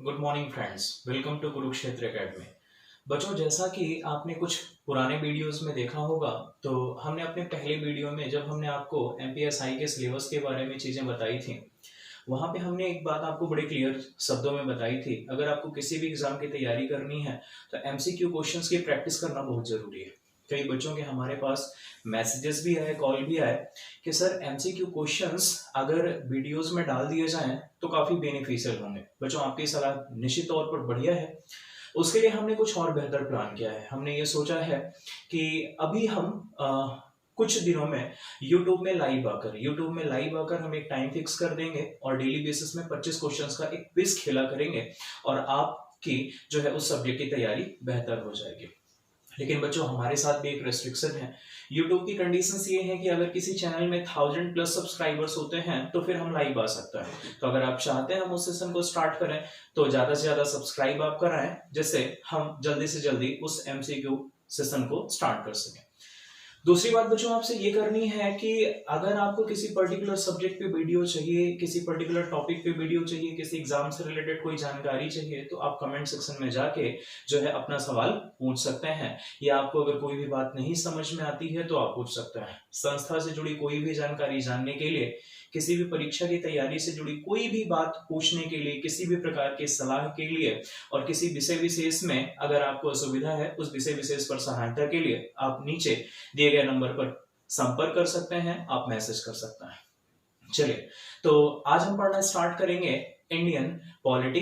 Good morning friends, welcome to Kurukshetra academy. बच्चों, जैसा कि आपने कुछ पुराने वीडियोस में देखा होगा, तो हमने अपने पहले वीडियो में जब हमने आपको एमपीएसआई के सिलेबस के बारे में चीजें बताई थी, वहां पे हमने एक बात आपको बड़े क्लियर शब्दों में बताई थी। अगर आपको किसी भी एग्जाम की तैयारी करनी है तो एमसीक्यू क्वेश्चंस की प्रैक्टिस करना बहुत जरूरी है। कई बच्चों के हमारे पास मैसेजेस भी आए, कॉल भी आए कि सर एमसीक्यू क्वेश्चंस अगर वीडियोस में डाल दिए जाएं तो काफी बेनिफिशियल होंगे। बच्चों, आपकी सलाह निश्चित तौर पर बढ़िया है। उसके लिए हमने कुछ और बेहतर प्लान किया है। हमने ये सोचा है कि अभी हम कुछ दिनों में यूट्यूब में लाइव आकर हम एक टाइम फिक्स कर देंगे और डेली बेसिस में 25 क्वेश्चंस का एक क्विज खेला करेंगे और आपकी जो है उस सब्जेक्ट की तैयारी बेहतर हो जाएगी। लेकिन बच्चों, हमारे साथ भी एक रेस्ट्रिक्शन है। यूट्यूब की कंडीशंस ये है कि अगर किसी चैनल में 1000+ सब्सक्राइबर्स होते हैं तो फिर हम लाइव आ सकते हैं। तो अगर आप चाहते हैं हम उस सेशन को स्टार्ट करें तो ज्यादा से ज्यादा सब्सक्राइब आप कराएं, जिससे हम जल्दी से जल्दी उस एमसीक्यू सेशन को स्टार्ट कर सकें। दूसरी बात बच्चों आपसे ये करनी है कि अगर आपको किसी पर्टिकुलर सब्जेक्ट पे वीडियो चाहिए, किसी पर्टिकुलर टॉपिक पे वीडियो चाहिए, किसी एग्जाम से रिलेटेड कोई जानकारी चाहिए, तो आप कमेंट सेक्शन में जाके जो है अपना सवाल पूछ सकते हैं। या आपको अगर कोई भी बात नहीं समझ में आती है तो आप पूछ सकते हैं। संस्था से जुड़ी कोई भी जानकारी जानने के लिए, किसी भी परीक्षा की तैयारी से जुड़ी कोई भी बात पूछने के लिए, किसी भी प्रकार की सलाह के लिए और किसी विषय विशेष में अगर आपको असुविधा है, उस विषय विशेष पर सहायता के लिए आप नीचे दिए गए नंबर पर संपर्क कर सकते हैं, आप मैसेज कर सकते हैं। चलिए, तो आज हम पढ़ना स्टार्ट करेंगे इंडियन पॉलिटी।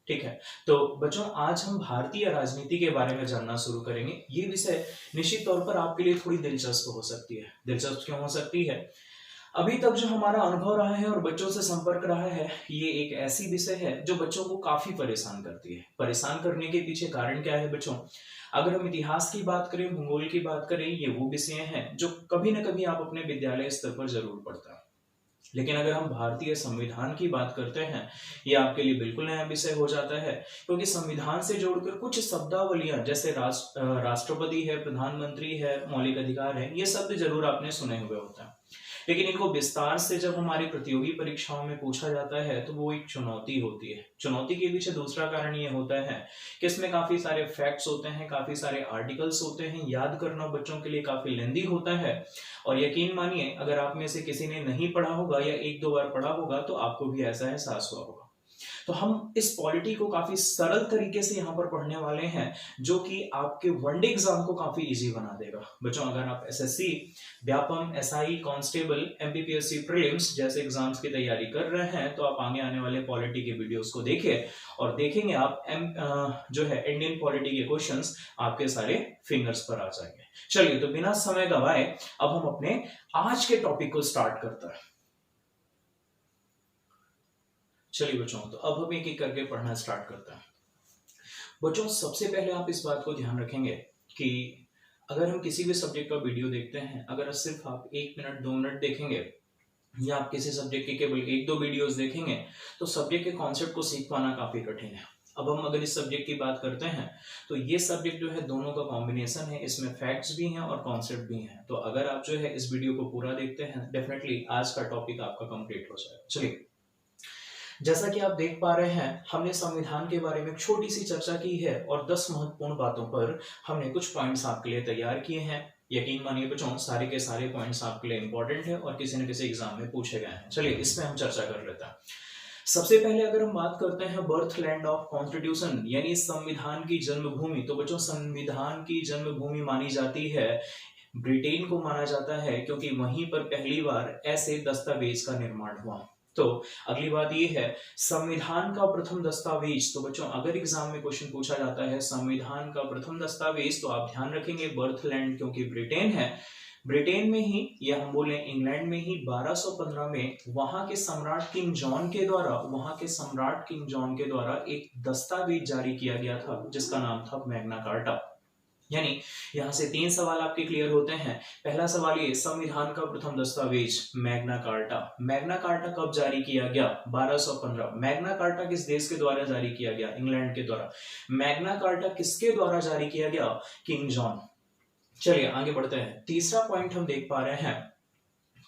ठीक है, तो बच्चों आज हम भारतीय राजनीति के बारे में जानना शुरू करेंगे। ये विषय निश्चित तौर पर आपके लिए थोड़ी दिलचस्प हो सकती है। दिलचस्प क्यों हो सकती है? अभी तक जो हमारा अनुभव रहा है और बच्चों से संपर्क रहा है, ये एक ऐसी विषय है जो बच्चों को काफी परेशान करती है। परेशान करने के पीछे कारण क्या है बच्चों? अगर हम इतिहास की बात करें, भूगोल की बात करें, ये वो विषय हैं जो कभी ना कभी आप अपने विद्यालय स्तर पर जरूर पढ़ते हैं। लेकिन अगर हम भारतीय संविधान की बात करते हैं, ये आपके लिए बिल्कुल नया विषय हो जाता है, क्योंकि संविधान से जोड़कर कुछ शब्दावलियां जैसे राष्ट्रपति है, प्रधानमंत्री है, मौलिक अधिकार है, ये शब्द जरूर आपने सुने हुए होते हैं। लेकिन इनको विस्तार से जब हमारी प्रतियोगी परीक्षाओं में पूछा जाता है तो वो एक चुनौती होती है। चुनौती के पीछे दूसरा कारण ये होता है कि इसमें काफी सारे फैक्ट्स होते हैं, काफी सारे आर्टिकल्स होते हैं, याद करना बच्चों के लिए काफी लेंदी होता है। और यकीन मानिए, अगर आप में से किसी ने नहीं पढ़ा होगा या एक दो बार पढ़ा होगा तो आपको भी ऐसा एहसास हुआ होगा। तो हम इस पॉलिटी को काफी सरल तरीके से यहाँ पर पढ़ने वाले हैं, जो कि आपके वनडे एग्जाम को काफी इजी बना देगा। बच्चों, अगर आप SSC, Vyapam, SI, constable, MPPSC prelims जैसे एग्जाम्स की तैयारी कर रहे हैं तो आप आगे आने वाले पॉलिटी के वीडियोस को देखिए और देखेंगे आप जो है इंडियन पॉलिटी के क्वेश्चंस आपके सारे फिंगर्स पर आ जाएंगे। चलिए, तो बिना समय गवाए अब हम अपने आज के टॉपिक को स्टार्ट करते हैं। चलिए बच्चों, तो अब हम एक एक करके पढ़ना स्टार्ट करते हैं। बच्चों, सबसे पहले आप इस बात को ध्यान रखेंगे कि अगर हम किसी भी सब्जेक्ट का वीडियो देखते हैं, अगर सिर्फ आप 1 मिनट 2 मिनट देखेंगे या आप किसी सब्जेक्ट के केवल 1-2 वीडियोस देखेंगे तो सब्जेक्ट के कॉन्सेप्ट को सीख पाना काफी कठिन है। अब हम अगर इस सब्जेक्ट की बात करते हैं तो ये सब्जेक्ट जो है दोनों का कॉम्बिनेशन है, इसमें फैक्ट्स भी हैं और कॉन्सेप्ट भी हैं। तो अगर आप जो है इस वीडियो को पूरा देखते हैं, डेफिनेटली आज का टॉपिक आपका कंप्लीट हो जाएगा। चलिए, जैसा कि आप देख पा रहे हैं, हमने संविधान के बारे में छोटी सी चर्चा की है और 10 महत्वपूर्ण बातों पर हमने कुछ पॉइंट्स आपके लिए तैयार किए हैं। यकीन मानिए बच्चों, सारे के सारे पॉइंट्स आपके लिए इंपॉर्टेंट है और किसी न किसी एग्जाम में पूछे गए हैं। चलिए, इसमें हम चर्चा कर लेते हैं। सबसे पहले अगर हम बात करते हैं बर्थ लैंड ऑफ कॉन्स्टिट्यूशन, यानी संविधान की जन्मभूमि, तो बच्चों संविधान की जन्मभूमि मानी जाती है, ब्रिटेन को माना जाता है, क्योंकि वहीं पर पहली बार ऐसे दस्तावेज का निर्माण हुआ। तो अगली बात ये है, संविधान का प्रथम दस्तावेज। तो बच्चों, अगर एग्जाम में क्वेश्चन पूछा जाता है संविधान का प्रथम दस्तावेज, तो आप ध्यान रखेंगे बर्थलैंड, क्योंकि ब्रिटेन है। ब्रिटेन में ही, या हम बोले इंग्लैंड में ही, 1215 में वहां के सम्राट किंग जॉन के द्वारा एक दस्तावेज जारी किया गया था जिसका नाम था मैग्ना कार्टा। यानी यहां से 3 सवाल आपके क्लियर होते हैं। पहला सवाल ये, संविधान का प्रथम दस्तावेज मैग्ना कार्टा। मैग्ना कार्टा कब जारी किया गया? 1215। मैग्ना कार्टा किस देश के द्वारा जारी किया गया? इंग्लैंड के द्वारा। मैग्ना कार्टा किसके द्वारा जारी किया गया? King John. चलिए आगे बढ़ते हैं। तीसरा पॉइंट हम देख पा रहे हैं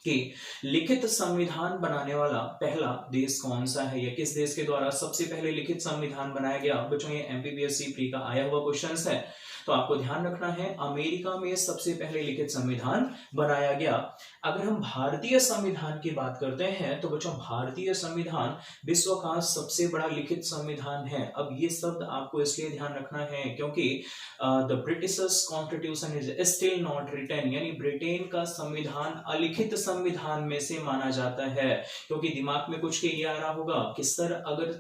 कि लिखित संविधान बनाने वाला पहला देश कौन सा है, या किस देश के द्वारा सबसे पहले लिखित संविधान बनाया गया। बच्चों ये एमपीपीएससी प्री का आया हुआ क्वेश्चन है, तो आपको ध्यान रखना है अमेरिका में सबसे पहले लिखित संविधान बनाया गया। अगर हम भारतीय संविधान की बात करते हैं तो बच्चों भारतीय संविधान विश्व का सबसे बड़ा लिखित संविधान है। अब ये शब्द आपको इसलिए ध्यान रखना है क्योंकि the British constitution is still not written, यानी ब्रिटेन का संविधान अलिखित संविधान में से माना जाता है। क्योंकि दिमाग में कुछ के ये आ रहा होगा कि सर अगर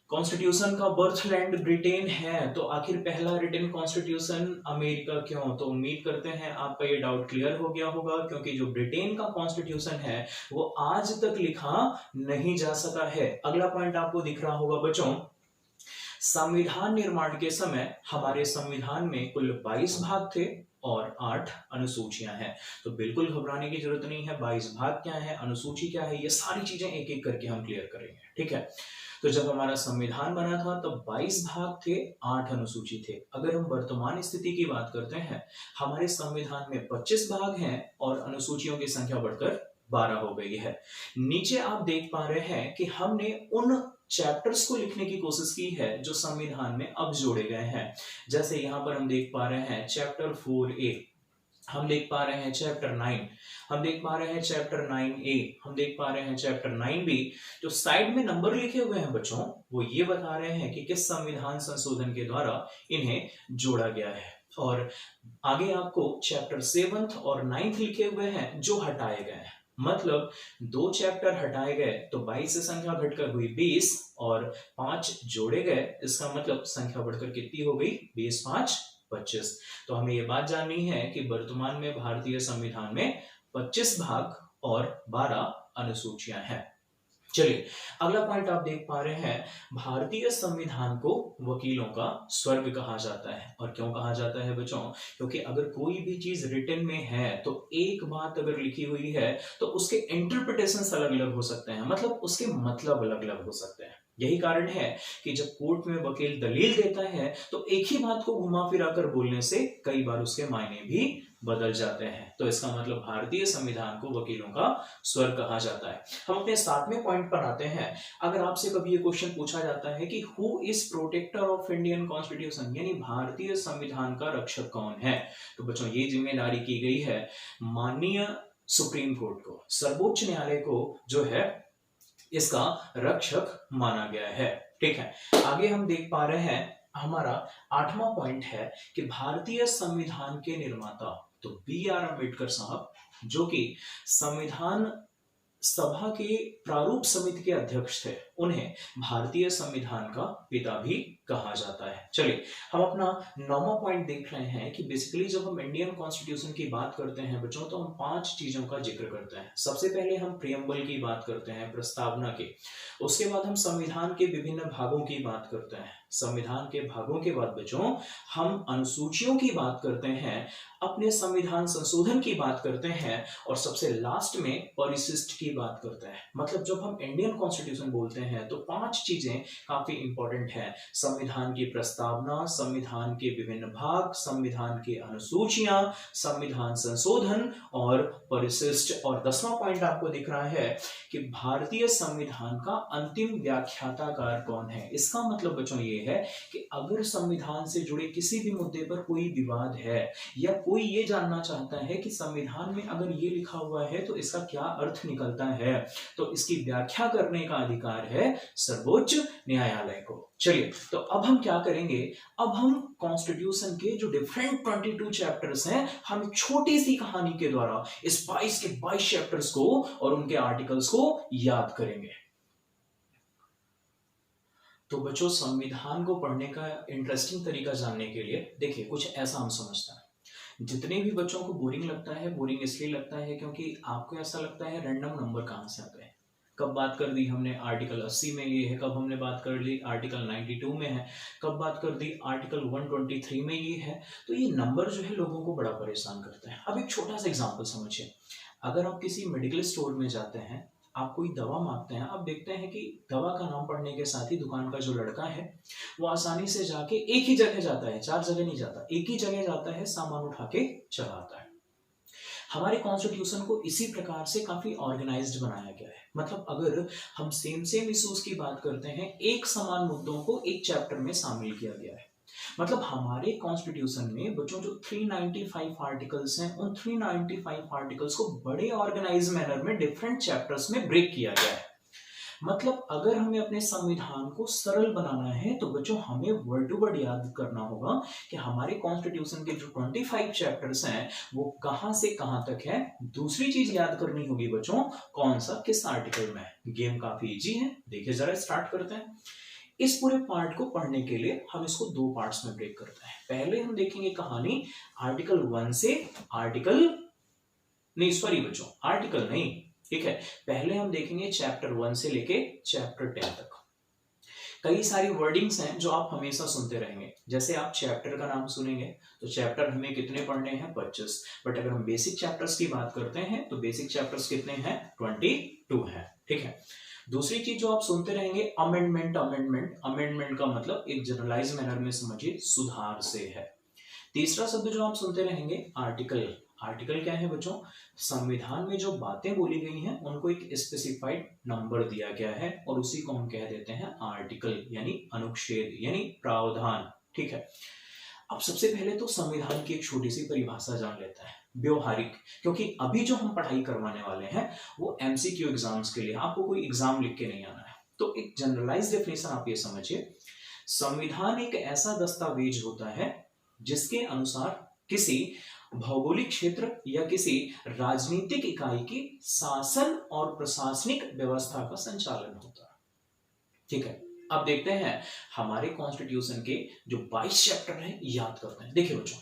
कॉन्स्टिट्यूशन का बर्थलैंड ब्रिटेन है तो आखिर पहला रिटन कॉन्स्टिट्यूशन अमेरिका क्यों। तो उम्मीद करते हैं आपका ये डाउट क्लियर हो गया होगा, क्योंकि जो ब्रिटेन का कॉन्स्टिट्यूशन है वो आज तक लिखा नहीं जा सका है। अगला पॉइंट आपको दिख रहा होगा बच्चों, संविधान निर्माण के समय हमारे संविधान में कुल 22 भाग थे और 8 अनुसूचियां हैं। तो बिल्कुल घबराने की जरूरत नहीं है, 22 भाग क्या है, अनुसूची क्या है, ये सारी चीजें एक एक करके हम क्लियर करेंगे, ठीक है। तो जब हमारा संविधान बना था तब 22 भाग थे, 8 अनुसूची थे। अगर हम वर्तमान स्थिति की बात करते हैं, हमारे संविधान में 25 भाग हैं और अनुसूचियों की संख्या बढ़कर 12 हो गई है। नीचे आप देख पा रहे हैं कि हमने उन चैप्टर्स को लिखने की कोशिश की है जो संविधान में अब जोड़े गए हैं। जैसे यहाँ पर हम देख पा रहे हैं चैप्टर 4A, हम देख पा रहे हैं चैप्टर 9, हम देख पा रहे हैं चैप्टर 9A, हम देख पा रहे हैं चैप्टर 9B। जो साइड में नंबर लिखे हुए हैं बच्चों वो ये बता रहे हैं कि किस संविधान संशोधन के द्वारा इन्हें जोड़ा गया है। और आगे आपको चैप्टर 7th और 9th लिखे हुए हैं जो हटाए गए हैं। मतलब 2 चैप्टर हटाए गए तो 22 से संख्या घटकर हुई 20 और 5 जोड़े गए, इसका मतलब संख्या बढ़कर कितनी हो गई, 20 5 25। तो हमें ये बात जाननी है कि वर्तमान में भारतीय संविधान में 25 भाग और 12 अनुसूचियां हैं। चलिए अगला पॉइंट आप देख पा रहे हैं, भारतीय संविधान को वकीलों का स्वर्ग कहा जाता है। और क्यों कहा जाता है बच्चों, क्योंकि अगर कोई भी चीज रिटन में है तो एक बात अगर लिखी हुई है तो उसके इंटरप्रिटेशंस अलग अलग हो सकते हैं, मतलब उसके मतलब अलग अलग हो सकते हैं। यही कारण है कि जब कोर्ट में वकील दलील देता है तो एक ही बात को घुमा फिरा कर बोलने से कई बार उसके मायने भी बदल जाते हैं। तो इसका मतलब भारतीय संविधान को वकीलों का स्वर्ग कहा जाता है। हम अपने 7वें पॉइंट पर आते हैं। अगर आपसे कभी ये क्वेश्चन पूछा जाता है कि who is protector of Indian constitution, यानी भारतीय संविधान का रक्षक कौन है, तो बच्चों ये जिम्मेदारी की गई है माननीय सुप्रीम कोर्ट को, सर्वोच्च न्यायालय को जो है इसका रक्षक माना गया है, ठीक है। आगे हम देख पा रहे हैं हमारा 8वां पॉइंट है कि भारतीय संविधान के निर्माता तो B.R. अम्बेडकर साहब, जो कि संविधान सभा के प्रारूप समिति के अध्यक्ष थे, उन्हें भारतीय संविधान का पिता भी कहा जाता है। चलिए हम अपना 9वां पॉइंट देख रहे हैं कि बेसिकली जब हम इंडियन कॉन्स्टिट्यूशन की बात करते हैं बच्चों तो हम 5 चीजों का जिक्र करते हैं। सबसे पहले हम प्रियम्बल की बात करते हैं, प्रस्तावना की। उसके बाद हम संविधान के विभिन्न भागों की बात करते हैं। संविधान के भागों के बाद बच्चों हम अनुसूचियों की बात करते हैं, अपने संविधान संशोधन की बात करते हैं और सबसे लास्ट में परिशिष्ट की बात करते हैं। मतलब जब हम इंडियन कॉन्स्टिट्यूशन बोलते हैं तो 5 चीजें काफी इंपॉर्टेंट है, संविधान की प्रस्तावना, संविधान के विभिन्न भाग, संविधान की अनुसूचियां, संविधान संशोधन और परिशिष्ट। और 10वां पॉइंट आपको दिख रहा है कि भारतीय संविधान का अंतिम व्याख्याताकार कौन है। इसका मतलब बच्चों ये है कि अगर संविधान से जुड़े किसी भी मुद्दे पर कोई विवाद है या कोई ये जानना चाहता है कि संविधान में अगर ये लिखा हुआ है तो इसका क्या अर्थ निकलता है, तो इसकी व्याख्या करने का अधिकार है सर्वोच्च न्यायालय को। चलिए तो अब हम क्या करेंगे, अब हम कॉन्स्टिट्यूशन के जो डिफरेंट 22 चैप्टर्स हैं हम छोटी सी कहानी के द्वारा इस 22 के 22 चैप्टर्स को और उनके आर्टिकल्स को याद करेंगे। तो बच्चों संविधान को पढ़ने का इंटरेस्टिंग तरीका जानने के लिए देखिए कुछ ऐसा हम समझते हैं। जितने भी बच्चों को बोरिंग लगता है, बोरिंग इसलिए लगता है क्योंकि आपको ऐसा लगता है रैंडम नंबर कहां से आते हैं। कब बात कर दी हमने आर्टिकल 80 में ये है, कब हमने बात कर ली आर्टिकल 92 में है, कब बात कर दी आर्टिकल 123 में ये है। तो ये नंबर जो है लोगों को बड़ा परेशान करता है। अब एक छोटा सा एग्जांपल समझिए, अगर आप किसी मेडिकल स्टोर में जाते हैं, आप कोई दवा मांगते हैं, आप देखते हैं कि दवा का नाम पढ़ने के साथ ही दुकान का जो लड़का है वो आसानी से जाके एक ही जगह जाता है, 4 जगह नहीं जाता, एक ही जगह जाता है, सामान उठा के चला आता है। हमारे कॉन्स्टिट्यूशन को इसी प्रकार से काफी ऑर्गेनाइज्ड बनाया गया है। मतलब अगर हम सेम सेम इश्यूज की बात करते हैं, एक समान मुद्दों को एक चैप्टर में शामिल किया गया है। मतलब हमारे कॉन्स्टिट्यूशन में बच्चों जो 395 आर्टिकल्स हैं, उन 395 आर्टिकल्स को बड़े ऑर्गेनाइज मैनर में डिफरेंट चैप्टर्स में ब्रेक किया गया है। मतलब अगर हमें अपने संविधान को सरल बनाना है तो बच्चों हमें वर्ड टू वर्ड याद करना होगा कि हमारे कॉन्स्टिट्यूशन के जो 25 चैप्टर्स हैं वो कहां से कहां तक है। दूसरी चीज याद करनी होगी बच्चों, कौन सा किस आर्टिकल में है। गेम काफी इजी है, देखिए जरा स्टार्ट करते हैं। इस पूरे पार्ट को पढ़ने के लिए हम इसको दो पार्ट्स में ब्रेक करते हैं। पहले हम देखेंगे कहानी आर्टिकल 1 से आर्टिकल नहीं, ठीक है। पहले हम देखेंगे चैप्टर 1 से लेके चैप्टर 10 तक। कई सारी वर्डिंग्स हैं जो आप हमेशा सुनते रहेंगे। जैसे आप चैप्टर का नाम सुनेंगे तो चैप्टर हमें कितने पढ़ने हैं, 25। बट अगर हम बेसिक चैप्टर्स की बात करते हैं तो बेसिक चैप्टर्स कितने हैं, 22 हैं, ठीक है। दूसरी चीज जो आप सुनते रहेंगे, अमेंडमेंट का मतलब एक जनरलाइज मैनर में समझिए सुधार से है। तीसरा शब्द जो आप सुनते रहेंगे, आर्टिकल क्या है बच्चों, संविधान में जो बातें बोली गई हैं उनको एक स्पेसिफाइड नंबर दिया गया है और उसी को हम कह देते हैं आर्टिकल, यानी अनुच्छेद यानी प्रावधान, ठीक है। अब सबसे पहले तो संविधान की एक छोटी सी परिभाषा जान लेते हैं, व्यवहारिक, क्योंकि अभी जो हम पढ़ाई करवाने वाले हैं वो एमसीक्यू एग्जाम्स के लिए, आपको कोई एग्जाम लिख के नहीं आना है। तो एक जनरलाइज डेफिनेशन आप ये समझिए, संविधान एक ऐसा दस्तावेज होता है जिसके अनुसार किसी भौगोलिक क्षेत्र या किसी राजनीतिक इकाई की शासन और प्रशासनिक व्यवस्था का संचालन होता है, ठीक है। अब देखते हैं हमारे कॉन्स्टिट्यूशन के जो 22 चैप्टर हैं, याद करते हैं। देखिए बच्चों,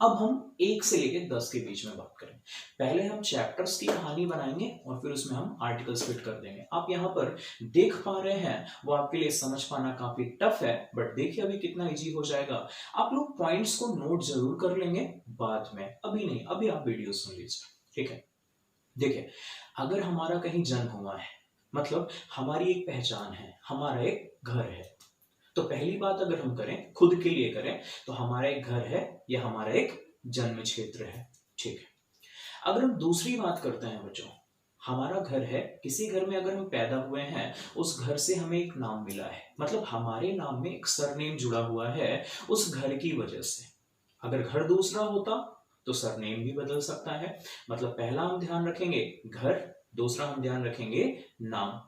अब हम 1 से लेकर 10 के बीच में बात करें। पहले हम चैप्टर्स की कहानी बनाएंगे और फिर उसमें हम आर्टिकल्स फिट कर देंगे। आप यहाँ पर देख पा रहे हैं, वो आपके लिए समझ पाना काफी टफ है, बट देखिए अभी कितना इजी हो जाएगा। आप लोग पॉइंट्स को नोट जरूर कर लेंगे बाद में, अभी नहीं, अभी आप वीडियो सुन लीजिए, ठीक है। देखिए, अगर हमारा कहीं जन्म हुआ है, मतलब हमारी एक पहचान है, हमारा एक घर है, तो पहली बात अगर हम करें, खुद के लिए करें, तो हमारा एक घर है या हमारा एक जन्म क्षेत्र है, ठीक है। अगर हम दूसरी बात करते हैं बच्चों, हमारा घर है, किसी घर में अगर हम पैदा हुए हैं, उस घर से हमें एक नाम मिला है, मतलब हमारे नाम में एक सरनेम जुड़ा हुआ है उस घर की वजह से। अगर घर दूसरा होता तो सरनेम भी बदल सकता है। मतलब पहला हम ध्यान रखेंगे घर, दूसरा हम ध्यान रखेंगे नाम।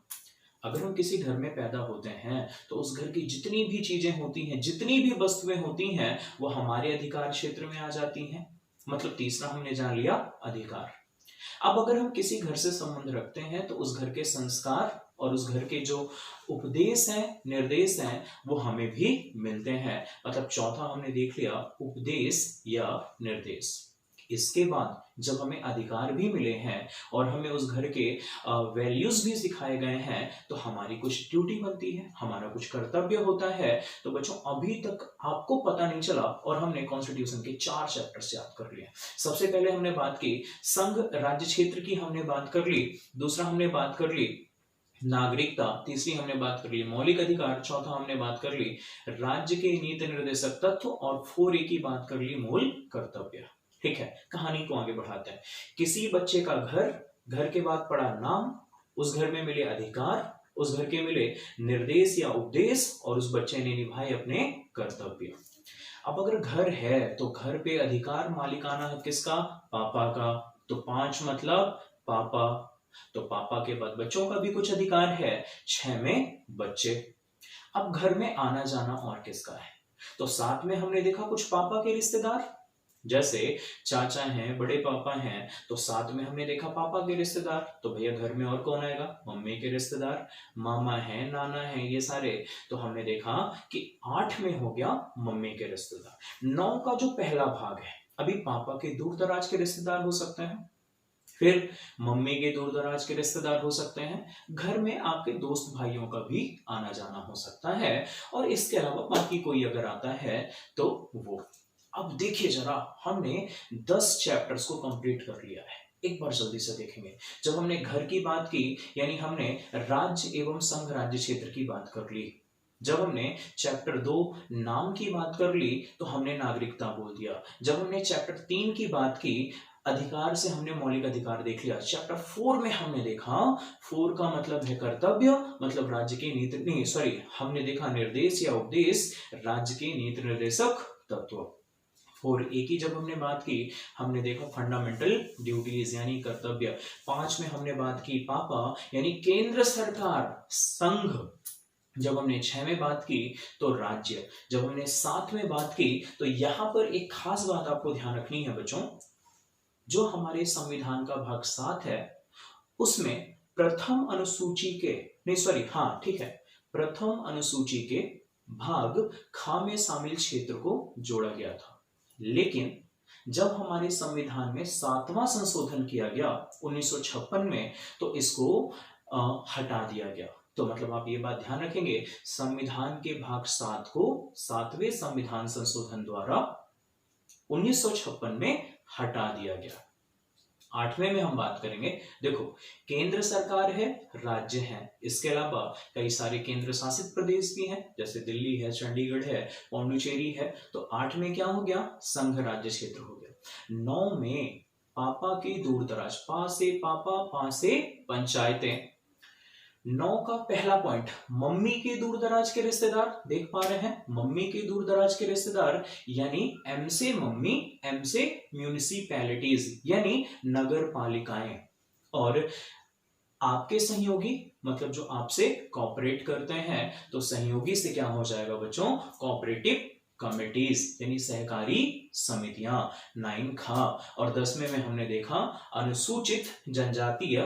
अगर हम किसी घर में पैदा होते हैं तो उस घर की जितनी भी चीजें होती हैं, जितनी भी वस्तुएं होती हैं, वो हमारे अधिकार क्षेत्र में आ जाती हैं। मतलब तीसरा हमने जान लिया अधिकार। अब अगर हम किसी घर से संबंध रखते हैं तो उस घर के संस्कार और उस घर के जो उपदेश हैं, निर्देश हैं, वो हमें भी मिलते हैं। मतलब चौथा हमने देख लिया उपदेश या निर्देश। इसके बाद जब हमें अधिकार भी मिले हैं और हमें उस घर के वैल्यूज भी सिखाए गए हैं, तो हमारी कुछ ड्यूटी बनती है, हमारा कुछ कर्तव्य होता है। तो बच्चों, अभी तक आपको पता नहीं चला और हमने कॉन्स्टिट्यूशन के 4 चैप्टर्स याद कर लिए। सबसे पहले हमने बात की संघ राज्य क्षेत्र की, हमने बात कर ली। दूसरा हमने बात कर ली नागरिकता, तीसरी हमने बात कर ली मौलिक अधिकार, चौथा हमने बात कर ली राज्य के नीति निर्देशक तत्व, और 4A की बात कर ली मूल कर्तव्य, ठीक है। कहानी को आगे बढ़ाते हैं। किसी बच्चे का घर के बाद पड़ा नाम, उस घर में मिले अधिकार, उस घर के मिले निर्देश या उपदेश, और उस बच्चे ने निभाए अपने कर्तव्य। अब अगर घर है तो घर पे अधिकार मालिकाना है किसका, पापा का। तो 5 मतलब पापा, तो पापा के बाद बच्चों का भी कुछ अधिकार है, 6 में बच्चे। अब घर में आना जाना और किसका है, तो 7 में हमने देखा कुछ पापा के रिश्तेदार, जैसे चाचा हैं, बड़े पापा हैं, तो 7 में हमने देखा पापा के रिश्तेदार। तो भैया घर में और कौन आएगा, मम्मी के रिश्तेदार, मामा हैं, नाना हैं, ये सारे। तो हमने देखा कि 8 में हो गया मम्मी के रिश्तेदार। 9 का जो पहला भाग है, अभी पापा के दूर दराज के रिश्तेदार हो सकते हैं, फिर मम्मी के दूर दराज के रिश्तेदार हो सकते हैं, घर में आपके दोस्त भाइयों का भी आना जाना हो सकता है, और इसके अलावा बाकी कोई अगर आता है तो वो। अब देखिए जरा, हमने 10 चैप्टर्स को कंप्लीट कर लिया है। एक बार जल्दी से देखेंगे। जब हमने घर की बात की, यानी हमने राज्य एवं संघ राज्य क्षेत्र की बात कर ली। जब हमने चैप्टर 2 नाम की बात कर ली तो हमने नागरिकता बोल दिया। जब हमने चैप्टर 3 की बात की अधिकार से हमने मौलिक अधिकार देख लिया। चैप्टर 4 में हमने देखा 4 का मतलब है कर्तव्य, मतलब राज्य के नीति नहीं सॉरी हमने देखा निर्देश या उपदेश, राज्य के नीति निर्देशक तत्व। 4A की जब हमने बात की हमने देखा फंडामेंटल ड्यूटीज यानी कर्तव्य। 5 में हमने बात की पापा यानी केंद्र सरकार संघ। जब हमने 6 में बात की तो राज्य। जब हमने 7 में बात की तो यहां पर एक खास बात आपको ध्यान रखनी है बच्चों, जो हमारे संविधान का भाग 7 है उसमें प्रथम अनुसूची के प्रथम अनुसूची के भाग ख में शामिल क्षेत्र को जोड़ा गया था। लेकिन जब हमारे संविधान में 7वां संशोधन किया गया 1956 में तो इसको हटा दिया गया। तो मतलब आप ये बात ध्यान रखेंगे, संविधान के भाग 7 को 7वें संविधान संशोधन द्वारा 1956 में हटा दिया गया। 8वें में हम बात करेंगे, देखो केंद्र सरकार है, राज्य है, इसके अलावा कई सारे केंद्र शासित प्रदेश भी हैं, जैसे दिल्ली है, चंडीगढ़ है, पौंडुचेरी है। तो 8 में क्या हो गया, संघ राज्य क्षेत्र हो गया। 9 में पापा की दूर दराज, पा से पापा, पा से पंचायतें। 9 का पहला पॉइंट, मम्मी के दूर दराज के रिश्तेदार, देख पा रहे हैं मम्मी के दूर दराज के रिश्तेदार यानी एम से मम्मी, एम से म्यूनिसिपैलिटीज यानी नगर पालिकाएं, और आपके सहयोगी मतलब जो आपसे कॉपरेट करते हैं, तो सहयोगी से क्या हो जाएगा बच्चों, कोऑपरेटिव कमिटीज यानी सहकारी समितियां। 9 खा। और 10वें में हमने देखा अनुसूचित जनजातीय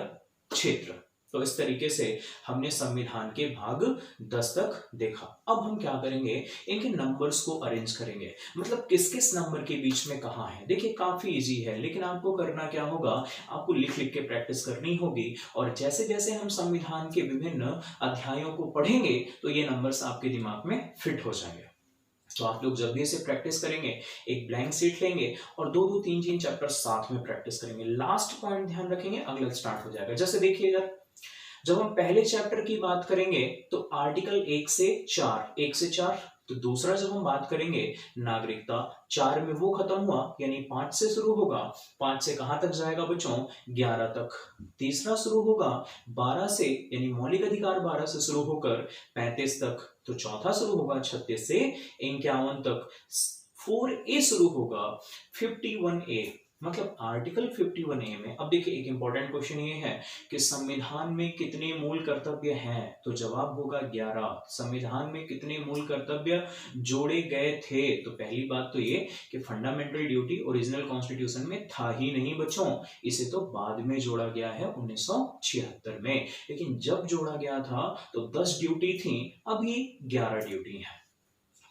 क्षेत्र। तो इस तरीके से हमने संविधान के भाग 10 तक देखा। अब हम क्या करेंगे, इनके नंबर्स को अरेंज करेंगे, मतलब किस किस नंबर के बीच में कहाँ है। देखिए काफी इजी है, लेकिन आपको करना क्या होगा, आपको लिख लिख के प्रैक्टिस करनी होगी, और जैसे जैसे हम संविधान के विभिन्न अध्यायों को पढ़ेंगे तो ये नंबर्स आपके दिमाग में फिट हो जाएंगे। तो आप लोग जब भी इसे प्रैक्टिस करेंगे एक ब्लैंक शीट लेंगे और 2-2, 3-3 चैप्टर साथ में प्रैक्टिस करेंगे। लास्ट पॉइंट ध्यान रखेंगे, अगला स्टार्ट हो जाएगा। जैसे देखिए यार, जब हम पहले चैप्टर की बात करेंगे तो आर्टिकल 1 से 4, तो दूसरा जब हम बात करेंगे नागरिकता, 4 में वो खत्म हुआ यानी 5 से शुरू होगा, 5 से कहां तक जाएगा बच्चों, 11 तक। तीसरा शुरू होगा 12 से यानी मौलिक अधिकार 12 से शुरू होकर 35 तक। तो चौथा शुरू होगा 36 से 51 तक। 4A शुरू होगा 51A, मतलब आर्टिकल 51A में। अब देखिए एक इंपॉर्टेंट क्वेश्चन ये है कि संविधान में कितने मूल कर्तव्य हैं, तो जवाब होगा 11। संविधान में कितने मूल कर्तव्य जोड़े गए थे, तो पहली बात तो ये कि फंडामेंटल ड्यूटी ओरिजिनल कॉन्स्टिट्यूशन में था ही नहीं बच्चों, इसे तो बाद में जोड़ा गया है 1976 में। लेकिन जब जोड़ा गया था तो 10 ड्यूटी थी, अभी 11 ड्यूटी है।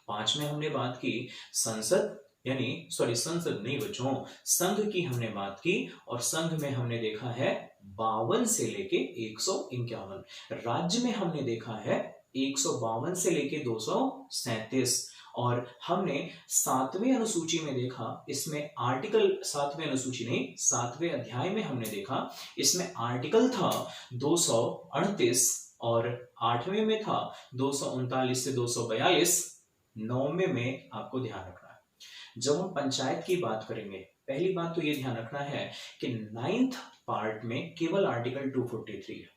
5 में हमने बात की संसद यानी संसद नहीं बच्चों, संघ की हमने बात की, और संघ में हमने देखा है 52 से लेके 151। राज्य में हमने देखा है 152 से लेके 237। और हमने 7वें अनुसूची में देखा, इसमें आर्टिकल 7वें अनुसूची नहीं 7वें अध्याय में हमने देखा, इसमें आर्टिकल था 238 और 8वें में था 239 से 242। 9वें में आपको ध्यान रखना है। जब हम पंचायत की बात करेंगे, पहली बात तो ये ध्यान रखना है कि 9th पार्ट में केवल आर्टिकल 243 है।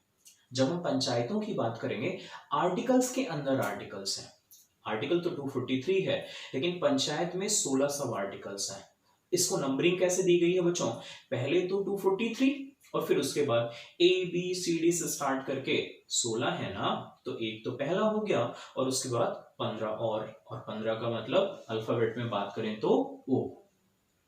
जब हम पंचायतों की बात करेंगे, आर्टिकल्स के अंदर आर्टिकल्स हैं, आर्टिकल तो 243 है, लेकिन पंचायत में 16 सब आर्टिकल्स हैं। इसको नंबरिंग कैसे दी गई है बच्चों, पहले तो 243 और फिर उसके बाद ABCD से स्टार्ट करके 16 है ना, तो एक तो पहला हो गया और उसके बाद 15 और 15 का मतलब अल्फाबेट में बात करें तो O,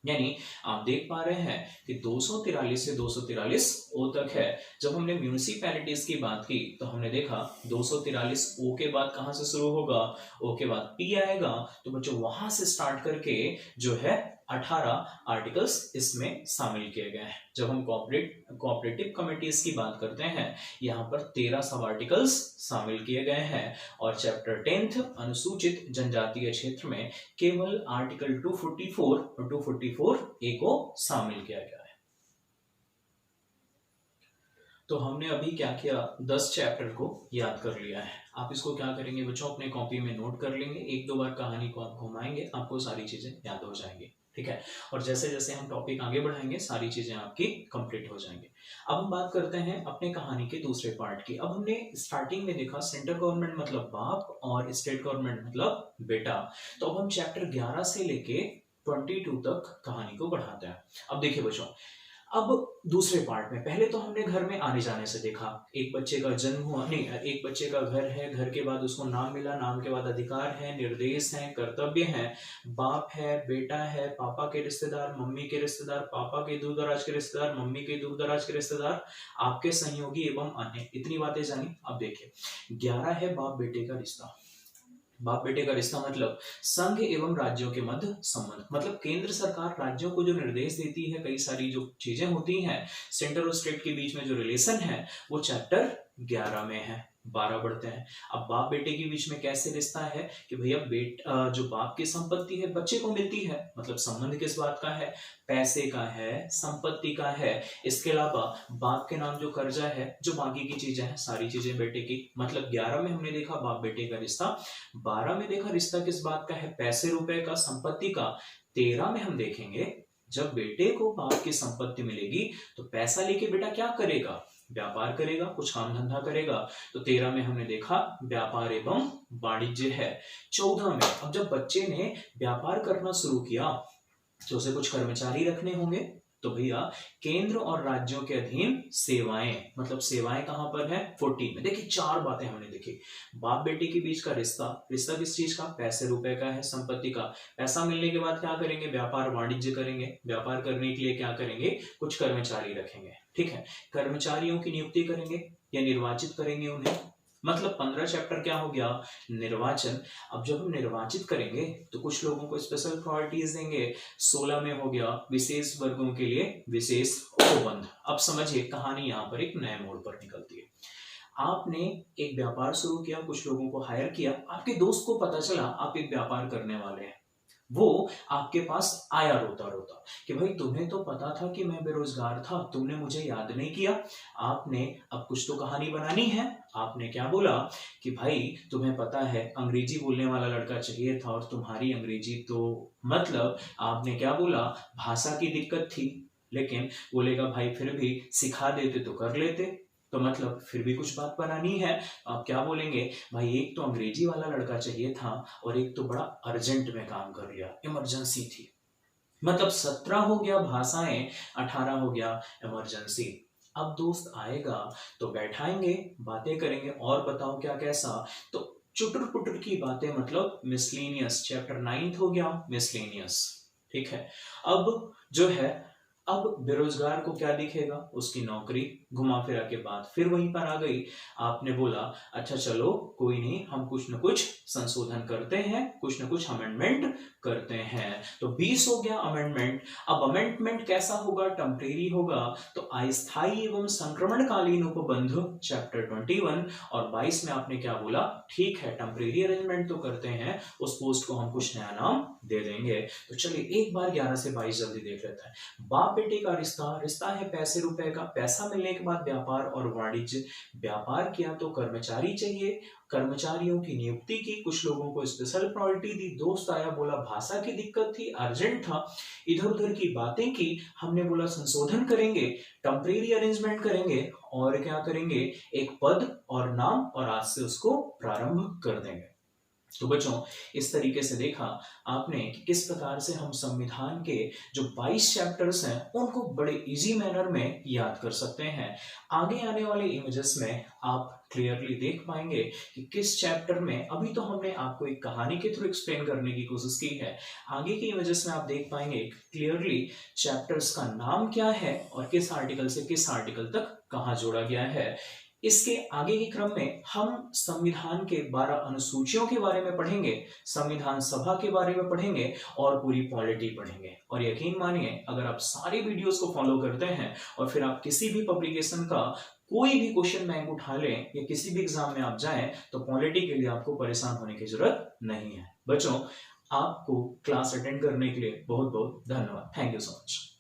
यानी आप देख पा रहे हैं कि 243 से 243 O तक है। जब हमने म्यूनिसिपैलिटीज की बात की तो हमने देखा 243 O के बाद कहां से शुरू होगा, O के बाद P आएगा, तो बच्चों वहां से स्टार्ट करके जो है 18 आर्टिकल्स इसमें शामिल किए गए हैं। जब हम कोऑपरेटिव कमिटीज की बात करते हैं, यहाँ पर 13 सब आर्टिकल्स शामिल किए गए हैं, और चैप्टर 10th अनुसूचित जनजातीय क्षेत्र में केवल आर्टिकल 244 और 244A को शामिल किया गया है। तो हमने अभी क्या किया, 10 चैप्टर को याद कर लिया है। आप इसको क्या करेंगे बच्चों, अपने कॉपी में नोट कर लेंगे, 1-2 बार कहानी को आप घुमाएंगे, आपको सारी चीजें याद हो जाएंगी। ठीक है। और जैसे जैसे हम टॉपिक आगे बढ़ाएंगे सारी चीजें आपकी कंप्लीट हो जाएंगी। अब हम बात करते हैं अपने कहानी के दूसरे पार्ट की। अब हमने स्टार्टिंग में देखा सेंट्रल गवर्नमेंट मतलब बाप और स्टेट गवर्नमेंट मतलब बेटा। तो अब हम चैप्टर 11 से लेके 22 तक कहानी को बढ़ाते हैं। अब देखिए बच्चों, अब दूसरे पार्ट में पहले तो हमने घर में आने जाने से देखा, एक बच्चे का जन्म हुआ, नहीं, एक बच्चे का घर है, घर के बाद उसको नाम मिला, नाम के बाद अधिकार है, निर्देश है, कर्तव्य है, बाप है, बेटा है, पापा के रिश्तेदार, मम्मी के रिश्तेदार, पापा के दूर दराज के रिश्तेदार, मम्मी के दूर दराज के रिश्तेदार, आपके सहयोगी एवं अन्य, इतनी बातें जानी। अब देखिए 11 है बाप बेटे का रिश्ता। बाप बेटे का रिश्ता मतलब संघ एवं राज्यों के मध्य संबंध, मतलब केंद्र सरकार राज्यों को जो निर्देश देती है, कई सारी जो चीजें होती हैं, सेंटर और स्टेट के बीच में जो रिलेशन है वो चैप्टर 11 में है। 12 बढ़ते हैं। अब बाप बेटे के बीच में कैसे रिश्ता है कि भैया जो बाप की संपत्ति है बच्चे को मिलती है, मतलब संबंध किस बात का है, पैसे का है, संपत्ति का है। इसके अलावा बाप के नाम जो कर्जा है, जो बाकी की चीजें हैं, सारी चीजें बेटे की। मतलब 11 में हमने देखा बाप बेटे का रिश्ता, 12 में देखा रिश्ता किस बात का है, पैसे रुपए का, संपत्ति का। 13 में हम देखेंगे जब बेटे को बाप की संपत्ति मिलेगी तो पैसा लेके बेटा क्या करेगा, व्यापार करेगा, कुछ काम धंधा करेगा। तो 13 में हमने देखा व्यापार एवं वाणिज्य है। 14 में अब जब बच्चे ने व्यापार करना शुरू किया तो उसे कुछ कर्मचारी रखने होंगे, तो भैया केंद्र और राज्यों के अधीन सेवाएं, मतलब सेवाएं कहां पर है, 14 में। देखिए 4 बातें हमने देखी। बाप बेटे के बीच का रिश्ता, रिश्ता किस चीज का, पैसे रुपए का है, संपत्ति का। पैसा मिलने के बाद क्या करेंगे, व्यापार वाणिज्य करेंगे। व्यापार करने के लिए क्या करेंगे, कुछ कर्मचारी रखेंगे। ठीक है, कर्मचारियों की नियुक्ति करेंगे या निर्वाचित करेंगे उन्हें। मतलब 15 चैप्टर क्या हो गया, निर्वाचन। अब जब हम निर्वाचित करेंगे तो कुछ लोगों को स्पेशल प्रायोरिटीज देंगे। 16 में हो गया विशेष वर्गों के लिए विशेष उपबंध। अब समझिए कहानी यहाँ पर एक नए मोड़ पर निकलती है। आपने एक व्यापार शुरू किया, कुछ लोगों को हायर किया, आपके दोस्त को पता चला आप एक व्यापार करने वाले हैं, वो आपके पास आया रोता रोता कि भाई तुम्हें तो पता था कि मैं बेरोजगार था, तुमने मुझे याद नहीं किया। आपने अब कुछ तो कहानी बनानी है। आपने क्या बोला कि भाई तुम्हें पता है अंग्रेजी बोलने वाला लड़का चाहिए था और तुम्हारी अंग्रेजी तो, मतलब आपने क्या बोला, भाषा की दिक्कत थी, लेकिन बोलेगा भाई फिर भी सिखा देते तो कर लेते। तो मतलब फिर भी कुछ बात बनानी है। आप क्या बोलेंगे, भाई एक तो अंग्रेजी वाला लड़का चाहिए था और एक तो बड़ा अर्जेंट में काम कर लिया, इमरजेंसी थी। मतलब 17 हो गया भाषाएं, 18 हो गया इमरजेंसी। अब दोस्त आएगा तो बैठाएंगे, बातें करेंगे, और बताओ क्या कैसा। तो चुटर पुटर की बातें, मतलब मिसलेनियस, चैप्टर 9 हो गया मिसलेनियस। ठीक है, अब जो है, अब बेरोजगार को क्या दिखेगा, उसकी नौकरी। घुमा फिरा के बात फिर वहीं पर आ गई। आपने बोला अच्छा चलो कोई नहीं, हम कुछ न कुछ संशोधन करते हैं, कुछ न कुछ अमेंडमेंट करते हैं। तो 20 हो गया अमेंडमेंट। अब अमेंडमेंट कैसा होगा, टेम्परेरी होगा। तो अस्थायी एवं संक्रमणकालीन उपबंध चैप्टर 21 और 22 में आपने क्या बोला, ठीक है टेम्परेरी अरेंजमेंट तो करते हैं, उस पोस्ट को हम कुछ नया नाम दे देंगे। तो चलिए एक बार 11 से 22 जल्दी देख लेते हैं। बाप बेटे का रिश्ता, रिश्ता है पैसे रुपए का, पैसा मिलने के बाद व्यापार और वाणिज्य। व्यापार किया तो कर्मचारी चाहिए, कर्मचारियों की नियुक्ति की, कुछ लोगों को स्पेशल प्रायोरिटी दी। दोस्त आया बोला भाषा की दिक्कत थी, अर्जेंट था, इधर उधर की बातें की। हमने बोला संशोधन करेंगे, टेम्परेरी अरेंजमेंट करेंगे, और क्या करेंगे, एक पद और नाम, और आज से उसको प्रारंभ कर देंगे। तो बच्चों इस तरीके से देखा आपने कि किस प्रकार से हम संविधान के जो 22 चैप्टर्स हैं उनको बड़े इजी मैनर में याद कर सकते हैं। आगे आने वाले इमेजेस में आप क्लियरली देख पाएंगे कि किस चैप्टर में, अभी तो हमने आपको एक कहानी के थ्रू एक्सप्लेन करने की कोशिश की है, आगे के इमेजेस में आप देख पाएंगे क्लियरली चैप्टर्स का नाम क्या है और किस आर्टिकल से किस आर्टिकल तक कहां जोड़ा गया है। इसके आगे के क्रम में हम संविधान के 12 अनुसूचियों के बारे में पढ़ेंगे, संविधान सभा के बारे में पढ़ेंगे और पूरी पॉलिटी पढ़ेंगे। और यकीन मानिए अगर आप सारी वीडियोस को फॉलो करते हैं और फिर आप किसी भी पब्लिकेशन का कोई भी क्वेश्चन बैंक उठा लें या किसी भी एग्जाम में आप जाएं तो पॉलिटी के लिए आपको परेशान होने की जरूरत नहीं है। बच्चों आपको क्लास अटेंड करने के लिए बहुत बहुत धन्यवाद। Thank you so much.